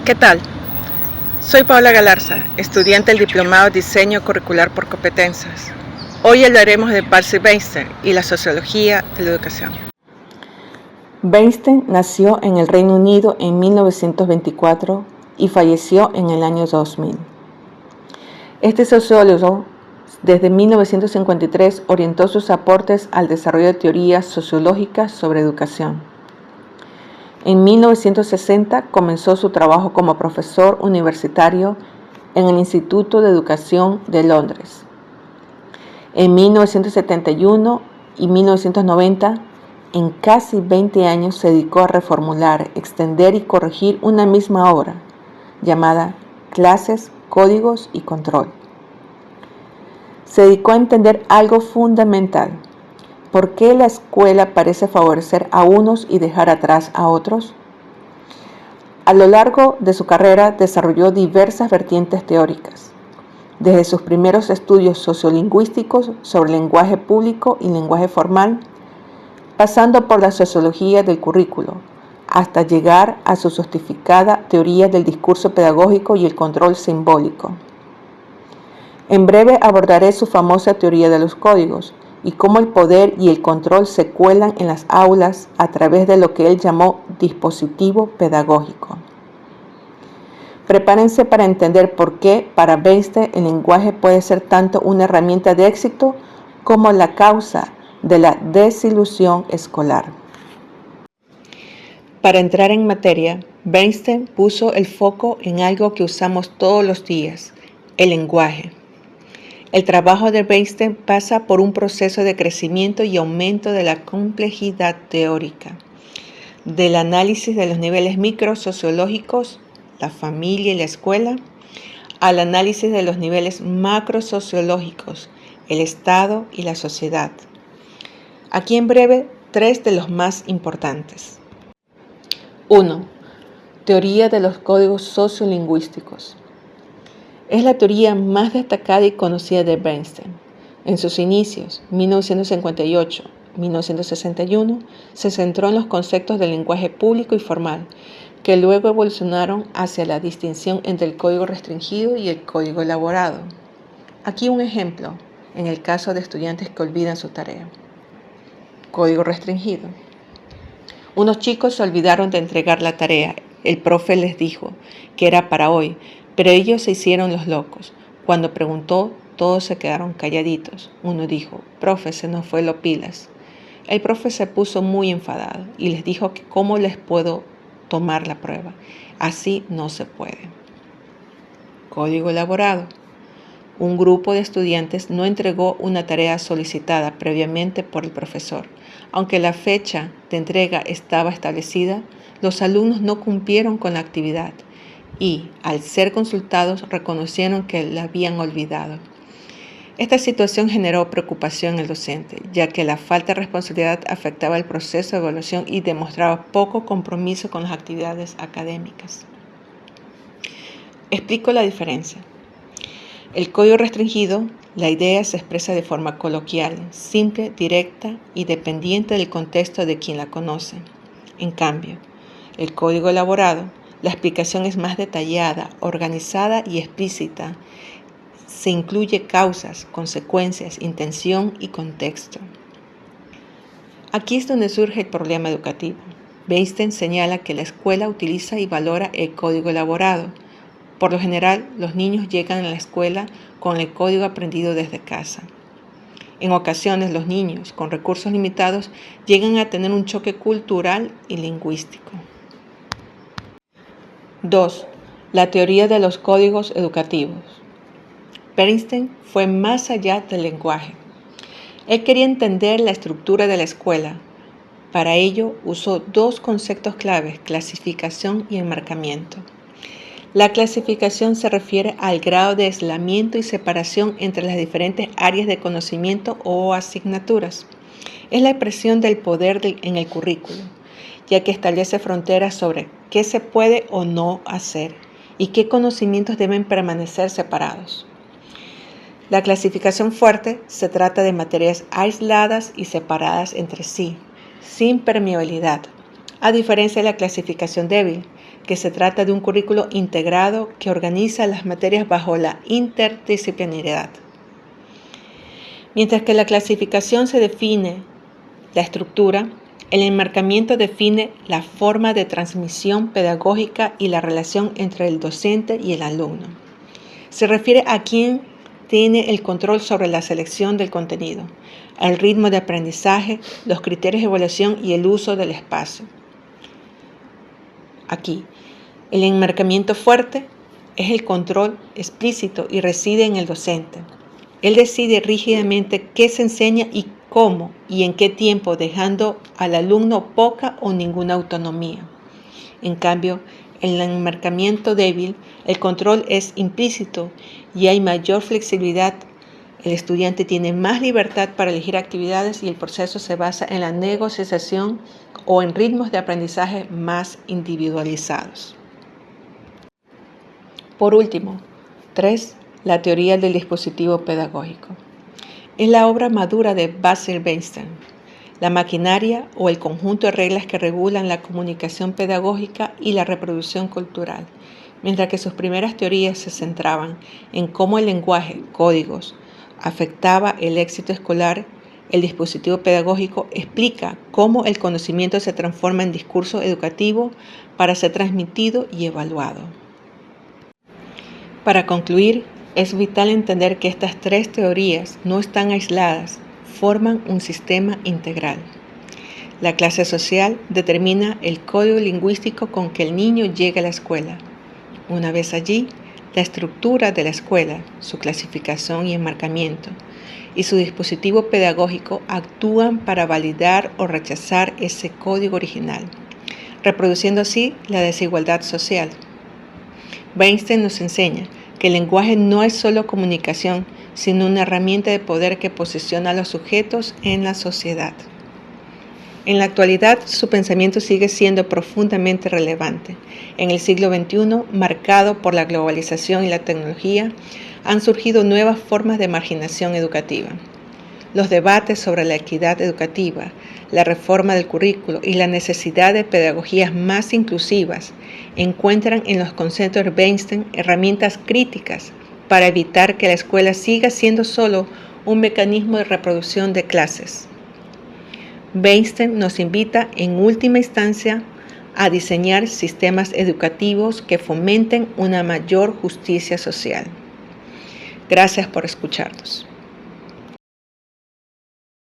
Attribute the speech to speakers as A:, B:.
A: ¿Qué tal? Soy Paola Galarza, estudiante del Diplomado Diseño Curricular por Competencias. Hoy hablaremos de Percy Weinstein y la sociología de la educación.
B: Weinstein nació en el Reino Unido en 1924 y falleció en el año 2000. Este sociólogo, desde 1953, orientó sus aportes al desarrollo de teorías sociológicas sobre educación. En 1960 comenzó su trabajo como profesor universitario en el Instituto de Educación de Londres. En 1971 y 1990, en casi 20 años se dedicó a reformular, extender y corregir una misma obra, llamada Clases, Códigos y Control. Se dedicó a entender algo fundamental: ¿por qué la escuela parece favorecer a unos y dejar atrás a otros? A lo largo de su carrera desarrolló diversas vertientes teóricas, desde sus primeros estudios sociolingüísticos sobre lenguaje público y lenguaje formal, pasando por la sociología del currículo, hasta llegar a su sofisticada teoría del discurso pedagógico y el control simbólico. En breve abordaré su famosa teoría de los códigos y cómo el poder y el control se cuelan en las aulas a través de lo que él llamó dispositivo pedagógico. Prepárense para entender por qué para Weinstein el lenguaje puede ser tanto una herramienta de éxito como la causa de la desilusión escolar. Para entrar en materia, Weinstein puso el foco en algo que usamos todos los días: el lenguaje. El trabajo de Weinstein pasa por un proceso de crecimiento y aumento de la complejidad teórica, del análisis de los niveles microsociológicos, la familia y la escuela, al análisis de los niveles macrosociológicos, el Estado y la sociedad. Aquí en breve, tres de los más importantes. 1. Teoría de los códigos sociolingüísticos. Es la teoría más destacada y conocida de Weinstein. En sus inicios, 1958-1961, se centró en los conceptos del lenguaje público y formal, que luego evolucionaron hacia la distinción entre el código restringido y el código elaborado. Aquí un ejemplo, en el caso de estudiantes que olvidan su tarea. Código restringido. Unos chicos se olvidaron de entregar la tarea. El profe les dijo que era para hoy, pero ellos se hicieron los locos. Cuando preguntó, todos se quedaron calladitos. Uno dijo: profe, se nos fue lo pilas. El profe se puso muy enfadado y les dijo que cómo les puedo tomar la prueba. Así no se puede. Código elaborado. Un grupo de estudiantes no entregó una tarea solicitada previamente por el profesor. Aunque la fecha de entrega estaba establecida, los alumnos no cumplieron con la actividad y, al ser consultados, reconocieron que la habían olvidado. Esta situación generó preocupación en el docente, ya que la falta de responsabilidad afectaba el proceso de evaluación y demostraba poco compromiso con las actividades académicas. Explico la diferencia. El código restringido, la idea se expresa de forma coloquial, simple, directa y dependiente del contexto de quien la conoce. En cambio, el código elaborado, la explicación es más detallada, organizada y explícita. Se incluye causas, consecuencias, intención y contexto. Aquí es donde surge el problema educativo. Weinstein señala que la escuela utiliza y valora el código elaborado. Por lo general, los niños llegan a la escuela con el código aprendido desde casa. En ocasiones, los niños con recursos limitados llegan a tener un choque cultural y lingüístico. 2. La teoría de los códigos educativos. Weinstein fue más allá del lenguaje. Él quería entender la estructura de la escuela. Para ello, usó dos conceptos claves: clasificación y enmarcamiento. La clasificación se refiere al grado de aislamiento y separación entre las diferentes áreas de conocimiento o asignaturas. Es la expresión del poder en el currículo, ya que establece fronteras sobre qué se puede o no hacer y qué conocimientos deben permanecer separados. La clasificación fuerte se trata de materias aisladas y separadas entre sí, sin permeabilidad, a diferencia de la clasificación débil,
A: que se trata de un currículo integrado que organiza las materias bajo la interdisciplinariedad. Mientras que la clasificación se define la estructura, el enmarcamiento define la forma de transmisión pedagógica y la relación entre el docente y el alumno. Se refiere a quién tiene el control sobre la selección del contenido, el ritmo de aprendizaje, los criterios de evaluación y el uso del espacio. Aquí, el enmarcamiento fuerte es el control explícito y reside en el docente. Él decide rígidamente qué se enseña y cómo y en qué tiempo, dejando al alumno poca o ninguna autonomía. En cambio, en el enmarcamiento débil, el control es implícito y hay mayor flexibilidad. El estudiante tiene más libertad para elegir actividades y el proceso se basa en la negociación o en ritmos de aprendizaje más individualizados. Por último, 3. La teoría del dispositivo pedagógico. Es la obra madura de Basil Weinstein, la maquinaria o el conjunto de reglas que regulan la comunicación pedagógica y la reproducción cultural. Mientras que sus primeras teorías se centraban en cómo el lenguaje, códigos, afectaba el éxito escolar, el dispositivo pedagógico explica cómo el conocimiento se transforma en discurso educativo para ser transmitido y evaluado. Para concluir, es vital entender que estas 3 teorías no están aisladas, forman un sistema integral. La clase social determina el código lingüístico con que el niño llega a la escuela. Una vez allí, la estructura de la escuela, su clasificación y enmarcamiento, y su dispositivo pedagógico actúan para validar o rechazar ese código original, reproduciendo así la desigualdad social. Weinstein nos enseña que el lenguaje no es solo comunicación, sino una herramienta de poder que posiciona a los sujetos en la sociedad. En la actualidad, su pensamiento sigue siendo profundamente relevante. En el siglo XXI, marcado por la globalización y la tecnología, han surgido nuevas formas de marginación educativa. Los debates sobre la equidad educativa, la reforma del currículo y la necesidad de pedagogías más inclusivas encuentran en los conceptos de Weinstein herramientas críticas para evitar que la escuela siga siendo solo un mecanismo de reproducción de clases. Weinstein nos invita en última instancia a diseñar sistemas educativos que fomenten una mayor justicia social. Gracias por escucharnos.